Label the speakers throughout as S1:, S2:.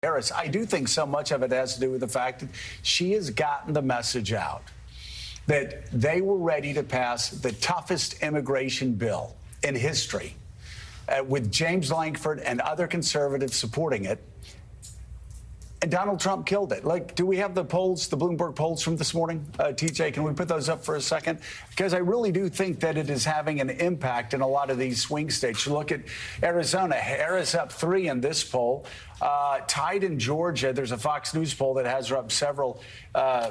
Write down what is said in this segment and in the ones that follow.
S1: Harris. I do think so much of it has to do with the fact that she has gotten the message out that they were ready to pass the toughest immigration bill in history, with James Lankford and other conservatives supporting it. And Donald Trump killed it. Like, do we have the polls, the Bloomberg polls from this morning? TJ, can we put those up for a second? Because I really do think that it is having an impact in a lot of these swing states. You look at Arizona, Harris up 3 in this poll. Tied in Georgia. There's a Fox News poll that has her up several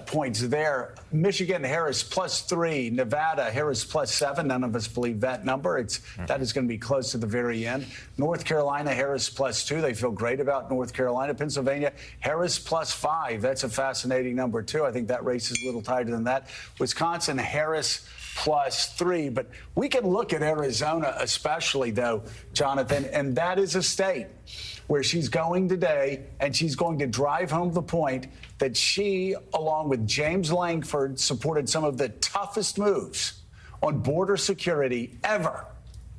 S1: points there. Michigan, Harris +3. Nevada, Harris +7. None of us believe that number. That is going to be close to the very end. North Carolina, Harris +2. They feel great about North Carolina. Pennsylvania, Harris +5. That's a fascinating number, too. I think that race is a little tighter than that. Wisconsin, Harris +3. But we can look at Arizona especially, though, Jonathan, and that is a state where she's going today, and she's going to drive home the point that she, along with James Lankford, supported some of the toughest moves on border security ever,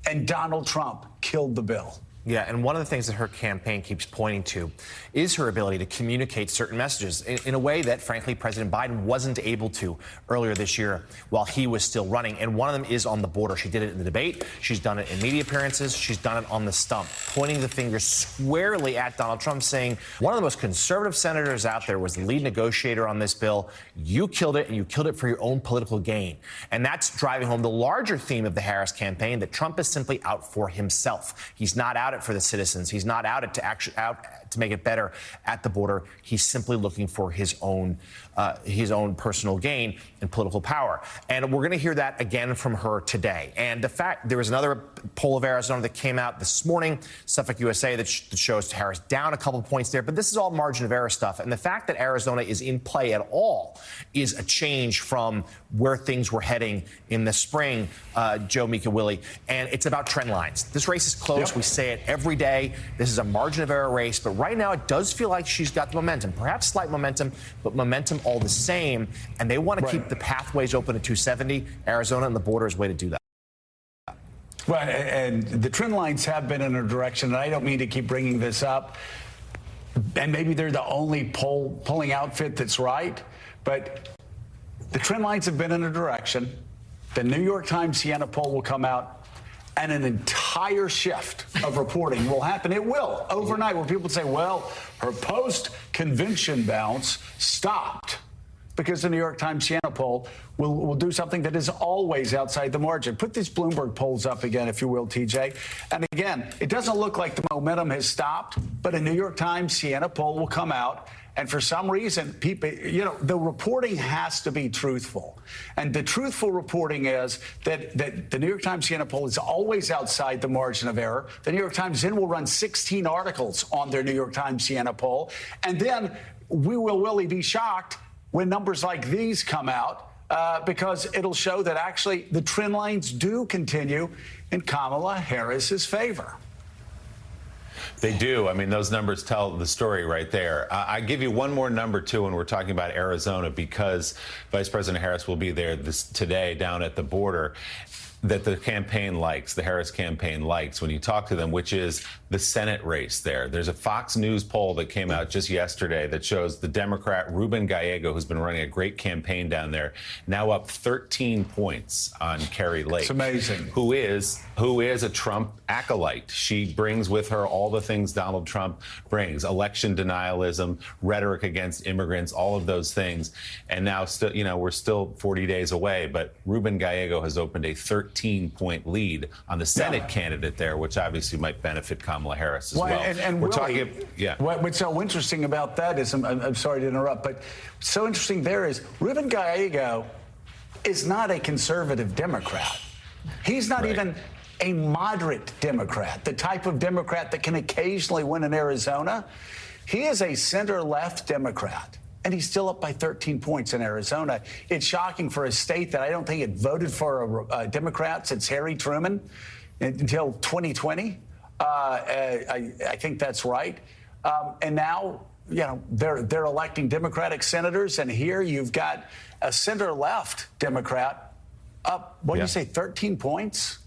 S1: and Donald Trump killed the bill.
S2: Yeah, and one of the things that her campaign keeps pointing to is her ability to communicate certain messages in a way that, frankly, President Biden wasn't able to earlier this year while he was still running. And one of them is on the border. She did it in the debate. She's done it in media appearances. She's done it on the stump, pointing the finger squarely at Donald Trump, saying one of the most conservative senators out there was the lead negotiator on this bill. You killed it, and you killed it for your own political gain. And that's driving home the larger theme of the Harris campaign, that Trump is simply out for himself. He's not out it for the citizens. He's not out to make it better at the border. He's simply looking for his own personal gain and political power. And we're going to hear that again from her today. And the fact there was another poll of Arizona that came out this morning, Suffolk USA, that shows Harris down a couple points there. But this is all margin of error stuff. And the fact that Arizona is in play at all is a change from where things were heading in the spring, Joe Mika-Willie. And it's about trend lines. This race is close. Yep. We say it every day. This is a margin of error race. But right now, it does feel like she's got the momentum, perhaps slight momentum, but momentum all the same. And they want to keep the pathways open at 270. Arizona and the border is a way to do that.
S1: Well, and the trend lines have been in a direction, and I don't mean to keep bringing this up, and maybe they're the only polling outfit that's right, but the trend lines have been in a direction. The New York Times Siena poll will come out, and an entire shift of reporting will happen. It will, overnight, where people say, well, her post-convention bounce stopped because the New York Times Siena poll will do something that is always outside the margin. Put these Bloomberg polls up again, if you will, TJ. And again, it doesn't look like the momentum has stopped, but a New York Times Siena poll will come out. And for some reason, people, the reporting has to be truthful. And the truthful reporting is that the New York Times Siena poll is always outside the margin of error. The New York Times then will run 16 articles on their New York Times Siena poll. And then we will really be shocked when numbers like these come out, because it'll show that actually the trend lines do continue in Kamala Harris's favor.
S3: They do. I mean, those numbers tell the story right there. I give you one more number, too, when we're talking about Arizona, because Vice President Harris will be there today down at the border, that the campaign likes, the Harris campaign likes when you talk to them, which is the Senate race there. There's a Fox News poll that came out just yesterday that shows the Democrat Ruben Gallego, who's been running a great campaign down there, now up 13 points on Kari Lake.
S1: It's amazing.
S3: Who is a Trump acolyte. She brings with her all the things Donald Trump brings: election denialism, rhetoric against immigrants, all of those things. And now, we're still 40 days away, but Ruben Gallego has opened a 13-point lead on the Senate candidate there, which obviously might benefit Kamala Harris as well.
S1: And
S3: we're
S1: Willie,
S3: talking,
S1: what's so interesting about that is, I'm sorry to interrupt, but so interesting there is Ruben Gallego is not a conservative Democrat. He's not even a moderate Democrat, the type of Democrat that can occasionally win in Arizona. He is a center-left Democrat, and he's still up by 13 points in Arizona. It's shocking for a state that I don't think it voted for a Democrat since Harry Truman until 2020. I think that's right. And now, they're electing Democratic senators, and here you've got a center-left Democrat up, what do you say, 13 points?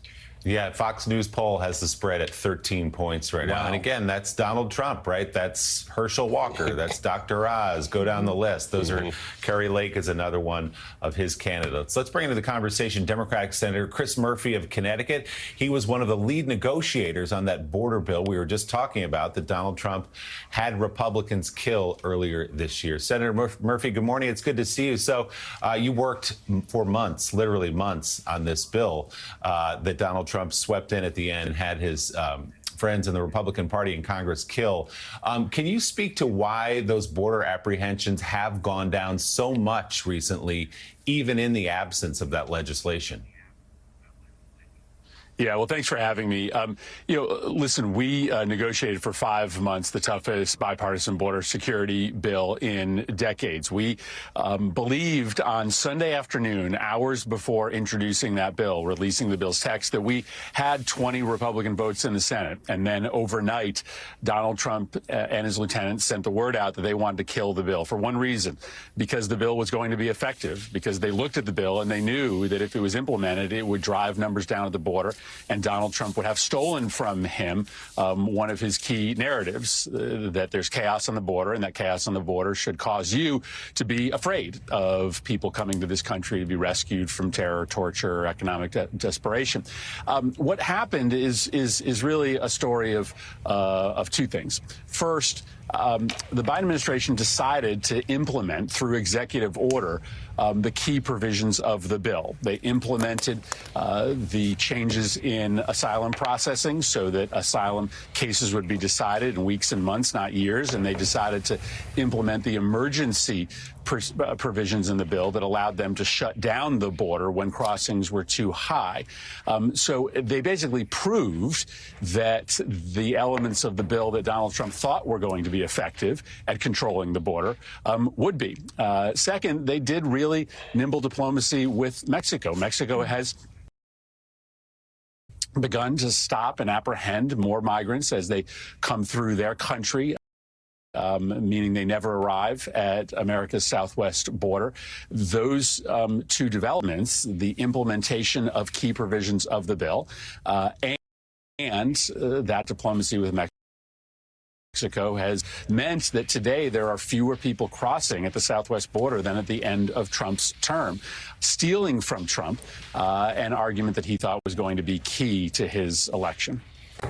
S3: Yeah, Fox News poll has the spread at 13 points right now. And again, that's Donald Trump, right? That's Herschel Walker. That's Dr. Oz. Go down the list. Those are Kerry Lake is another one of his candidates. Let's bring into the conversation Democratic Senator Chris Murphy of Connecticut. He was one of the lead negotiators on that border bill we were just talking about that Donald Trump had Republicans kill earlier this year. Senator Murphy, good morning. It's good to see you. So you worked for months, literally months, on this bill that Donald Trump swept in at the end and had his friends in the Republican Party in Congress kill. Can you speak to why those border apprehensions have gone down so much recently, even in the absence of that legislation?
S4: Yeah, well, thanks for having me. Listen, we negotiated for 5 months the toughest bipartisan border security bill in decades. We believed on Sunday afternoon, hours before introducing that bill, releasing the bill's text, that we had 20 Republican votes in the Senate. And then overnight, Donald Trump and his lieutenants sent the word out that they wanted to kill the bill for one reason, because the bill was going to be effective, because they looked at the bill and they knew that if it was implemented, it would drive numbers down at the border. And Donald Trump would have stolen from him one of his key narratives, that there's chaos on the border, and that chaos on the border should cause you to be afraid of people coming to this country to be rescued from terror, torture, or economic desperation. What happened is really a story of two things. First, the Biden administration decided to implement through executive order the key provisions of the bill. They implemented the changes in asylum processing so that asylum cases would be decided in weeks and months, not years. And they decided to implement the emergency provisions in the bill that allowed them to shut down the border when crossings were too high. So they basically proved that the elements of the bill that Donald Trump thought were going to be effective at controlling the border would be. Second, they did really nimble diplomacy with Mexico. Mexico has begun to stop and apprehend more migrants as they come through their country. Meaning they never arrive at America's southwest border. Those two developments, the implementation of key provisions of the bill and that diplomacy with Mexico has meant that today there are fewer people crossing at the southwest border than at the end of Trump's term, stealing from Trump an argument that he thought was going to be key to his election.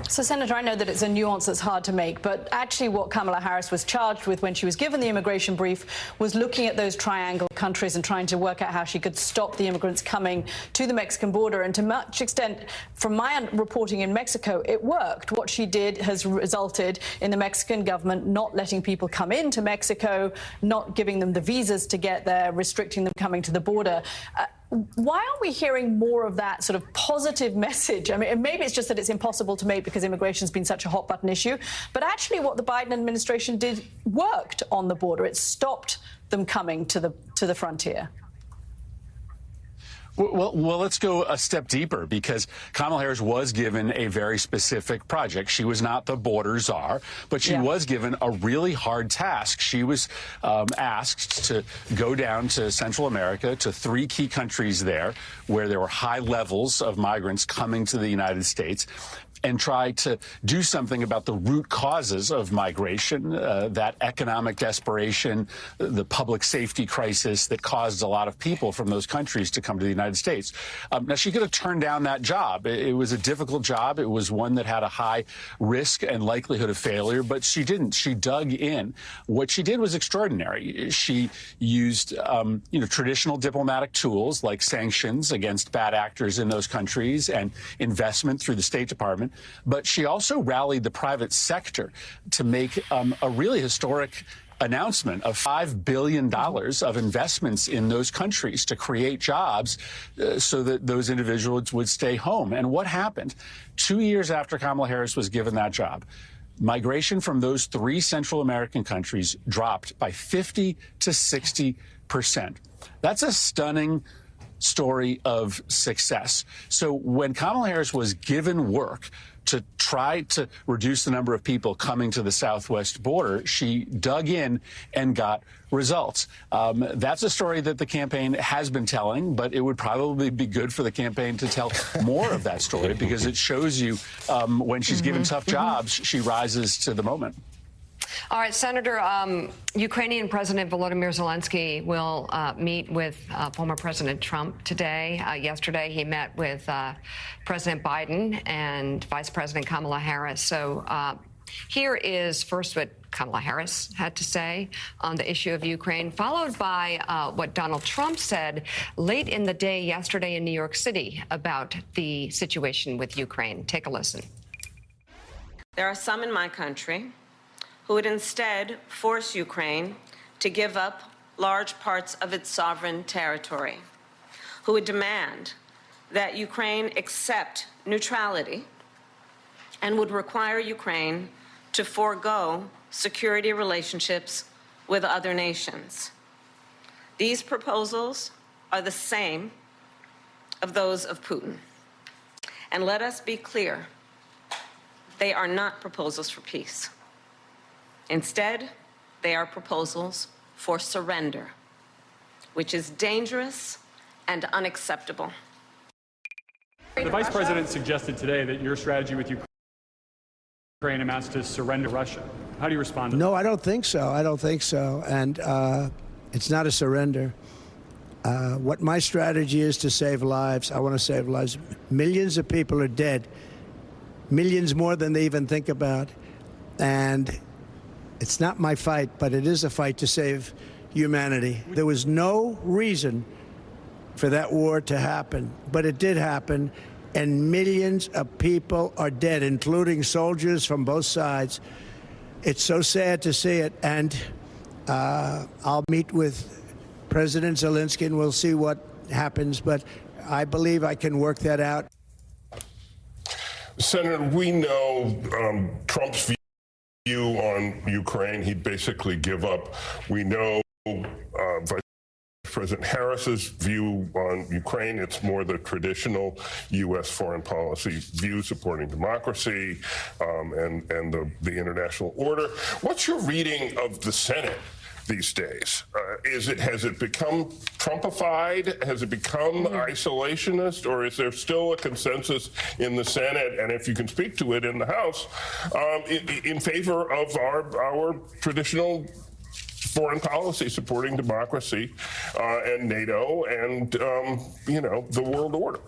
S5: So, Senator, I know that it's a nuance that's hard to make, but actually what Kamala Harris was charged with when she was given the immigration brief was looking at those triangle countries and trying to work out how she could stop the immigrants coming to the Mexican border. And to much extent, from my reporting in Mexico, it worked. What she did has resulted in the Mexican government not letting people come into Mexico, not giving them the visas to get there, restricting them coming to the border. Why aren't we hearing more of that sort of positive message? I mean, maybe it's just that it's impossible to make because immigration's been such a hot button issue. But actually what the Biden administration did worked on the border. It stopped them coming to the frontier.
S4: Well, let's go a step deeper, because Kamala Harris was given a very specific project. She was not the border czar, but she was given a really hard task. She was asked to go down to Central America, to 3 key countries there, where there were high levels of migrants coming to the United States, and try to do something about the root causes of migration, that economic desperation, the public safety crisis that caused a lot of people from those countries to come to the United States. Now, she could have turned down that job. It was a difficult job. It was one that had a high risk and likelihood of failure, but she didn't. She dug in. What she did was extraordinary. She used, traditional diplomatic tools like sanctions against bad actors in those countries and investment through the State Department. But she also rallied the private sector to make a really historic announcement of $5 billion of investments in those countries to create jobs so that those individuals would stay home. And what happened? 2 years after Kamala Harris was given that job, migration from those 3 Central American countries dropped by 50 to 60%. That's a stunning story of success. So when Kamala Harris was given work to try to reduce the number of people coming to the southwest border, she dug in and got results. That's a story that the campaign has been telling, but it would probably be good for the campaign to tell more of that story, because it shows you when she's given tough jobs, she rises to the moment.
S6: All right, Senator, Ukrainian President Volodymyr Zelensky will meet with former President Trump today. Yesterday, he met with President Biden and Vice President Kamala Harris. So here is first what Kamala Harris had to say on the issue of Ukraine, followed by what Donald Trump said late in the day yesterday in New York City about the situation with Ukraine. Take a listen.
S7: There are some in my country who would instead force Ukraine to give up large parts of its sovereign territory, who would demand that Ukraine accept neutrality and would require Ukraine to forego security relationships with other nations. These proposals are the same of those of Putin. And let us be clear, they are not proposals for peace. Instead, they are proposals for surrender, which is dangerous and unacceptable.
S8: The Vice President suggested today that your strategy with Ukraine amounts to surrender Russia. How do you respond to that?
S9: No, I don't think so. I don't think so. And it's not a surrender. What my strategy is to save lives. I want to save lives. Millions of people are dead. Millions more than they even think about. And it's not my fight, but it is a fight to save humanity. There was no reason for that war to happen, but it did happen, and millions of people are dead, including soldiers from both sides. It's so sad to see it, and I'll meet with President Zelensky, and we'll see what happens, but I believe I can work that out.
S10: Senator, we know Trump's view on Ukraine, he'd basically give up. We know Vice President Harris's view on Ukraine, it's more the traditional U.S. foreign policy view supporting democracy and the international order. What's your reading of the Senate these days? Has it become Trumpified? Has it become isolationist? Or is there still a consensus in the Senate, and if you can speak to it in the House, in favor of our traditional foreign policy supporting democracy and NATO and, the world order?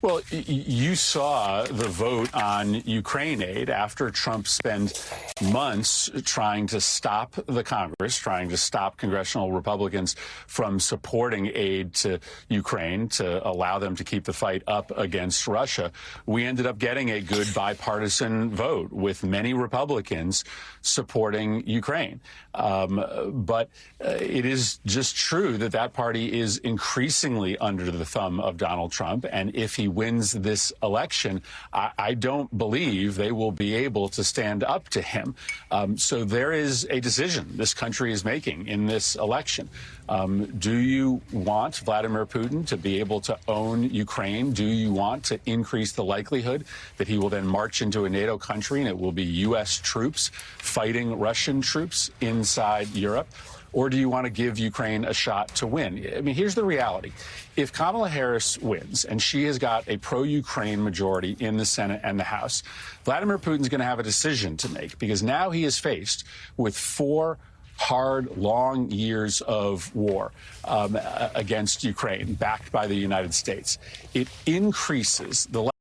S4: Well, you saw the vote on Ukraine aid after Trump spent months trying to stop the Congress, trying to stop congressional Republicans from supporting aid to Ukraine to allow them to keep the fight up against Russia. We ended up getting a good bipartisan vote with many Republicans supporting Ukraine. But it is just true that that party is increasingly under the thumb of Donald Trump. And if he wins this election, I don't believe they will be able to stand up to him. So there is a decision this country is making in this election. Do you want Vladimir Putin to be able to own Ukraine? Do you want to increase the likelihood that he will then march into a NATO country and it will be U.S. troops fighting Russian troops inside Europe? Or do you want to give Ukraine a shot to win? I mean, here's the reality. If Kamala Harris wins, and she has got a pro-Ukraine majority in the Senate and the House, Vladimir Putin's going to have a decision to make, because now he is faced with 4 hard, long years of war against Ukraine, backed by the United States. It increases the